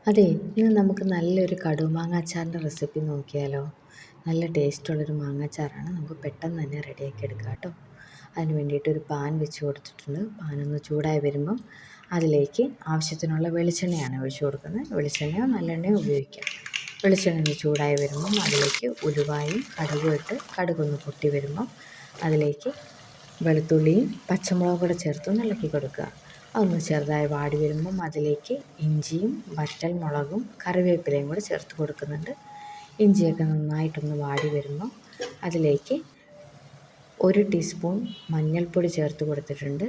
അതെ, ഇന്ന് നമുക്ക് നല്ലൊരു കടുമാങ്ങ അച്ചാറിൻ്റെ റെസിപ്പി നോക്കിയാലോ? നല്ല ടേസ്റ്റുള്ളൊരു മാങ്ങാച്ചാറാണ്. നമുക്ക് പെട്ടെന്ന് തന്നെ റെഡിയാക്കി എടുക്കാം കേട്ടോ. അതിന് വേണ്ടിയിട്ട് ഒരു പാൻ വെച്ച് കൊടുത്തിട്ടുണ്ട്. പാനൊന്ന് ചൂടായി വരുമ്പം അതിലേക്ക് ആവശ്യത്തിനുള്ള വെളിച്ചെണ്ണയാണ് ഒഴിച്ച് കൊടുക്കുന്നത്. വെളിച്ചെണ്ണയോ നല്ലെണ്ണയോ ഉപയോഗിക്കാം. വെളിച്ചെണ്ണ ഒന്ന് ചൂടായി വരുമ്പം അതിലേക്ക് ഉലുവായും കടുകും ഇട്ട് കടുകൊന്ന് പൊട്ടി വരുമ്പം അതിലേക്ക് വെളുത്തുള്ളിയും പച്ചമുളകും കൂടെ ചേർത്തൊന്ന് ഇളക്കി കൊടുക്കുക. അതൊന്ന് ചെറുതായി വാടി വരുമ്പം അതിലേക്ക് ഇഞ്ചിയും വറ്റൽ മുളകും കറിവേപ്പിലയും കൂടെ ചേർത്ത് കൊടുക്കുന്നുണ്ട്. ഇഞ്ചിയൊക്കെ നന്നായിട്ടൊന്ന് വാടി വരുമ്പം അതിലേക്ക് 1 ടീസ്പൂൺ മഞ്ഞൾപ്പൊടി ചേർത്ത് കൊടുത്തിട്ടുണ്ട്.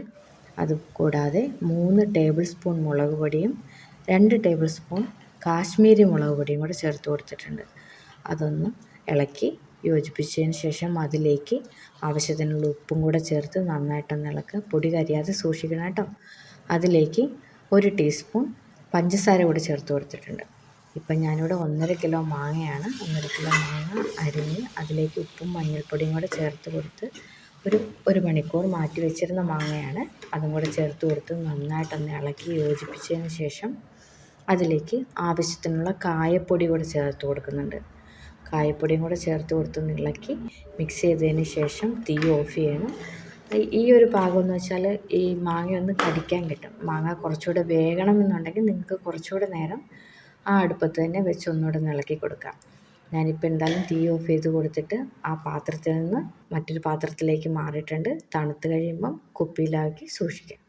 അതുകൂടാതെ 3 ടേബിൾ സ്പൂൺ മുളക് പൊടിയും 2 ടേബിൾ സ്പൂൺ കാശ്മീരി മുളക് പൊടിയും കൂടെ ചേർത്ത് കൊടുത്തിട്ടുണ്ട്. അതൊന്ന് ഇളക്കി യോജിപ്പിച്ചതിന് ശേഷം അതിലേക്ക് ആവശ്യത്തിനുള്ള ഉപ്പും കൂടെ ചേർത്ത് നന്നായിട്ടൊന്ന് ഇളക്കുക. പൊടി കരിയാതെ സൂക്ഷിക്കണം കേട്ടോ. അതിലേക്ക് 1 ടീസ്പൂൺ പഞ്ചസാര കൂടി ചേർത്ത് കൊടുത്തിട്ടുണ്ട്. ഇപ്പം ഞാനിവിടെ 1.5 കിലോ മാങ്ങയാണ്. 1.5 കിലോ മാങ്ങ അരിഞ്ഞ് അതിലേക്ക് ഉപ്പും മഞ്ഞൾപ്പൊടിയും കൂടെ ചേർത്ത് കൊടുത്ത് ഒരു മണിക്കൂർ മാറ്റി വെച്ചിരുന്ന മാങ്ങയാണ്. അതും കൂടെ ചേർത്ത് കൊടുത്ത് നന്നായിട്ടൊന്ന് ഇളക്കി യോജിപ്പിച്ചതിന് ശേഷം അതിലേക്ക് ആവശ്യത്തിനുള്ള കായപ്പൊടി കൂടെ ചേർത്ത് കൊടുക്കുന്നുണ്ട്. കായപ്പൊടിയും കൂടെ ചേർത്ത് കൊടുത്തൊന്ന് ഇളക്കി മിക്സ് ചെയ്തതിന് ശേഷം തീ ഓഫ് ചെയ്യണം. ഈ ഒരു പാകം എന്ന് വെച്ചാൽ ഈ മാങ്ങയൊന്ന് കടിക്കാൻ കിട്ടും. മാങ്ങ കുറച്ചുകൂടെ വേകണമെന്നുണ്ടെങ്കിൽ നിങ്ങൾക്ക് കുറച്ചുകൂടെ നേരം ആ അടുപ്പത്ത് തന്നെ വെച്ച് ഒന്നുകൂടെ ഒന്ന് ഇളക്കി കൊടുക്കാം. ഞാനിപ്പോൾ എന്തായാലും തീ ഓഫ് ചെയ്ത് കൊടുത്തിട്ട് ആ പാത്രത്തിൽ നിന്ന് മറ്റൊരു പാത്രത്തിലേക്ക് മാറിയിട്ടുണ്ട്. തണുത്ത് കഴിയുമ്പം കുപ്പിയിലാക്കി സൂക്ഷിക്കാം.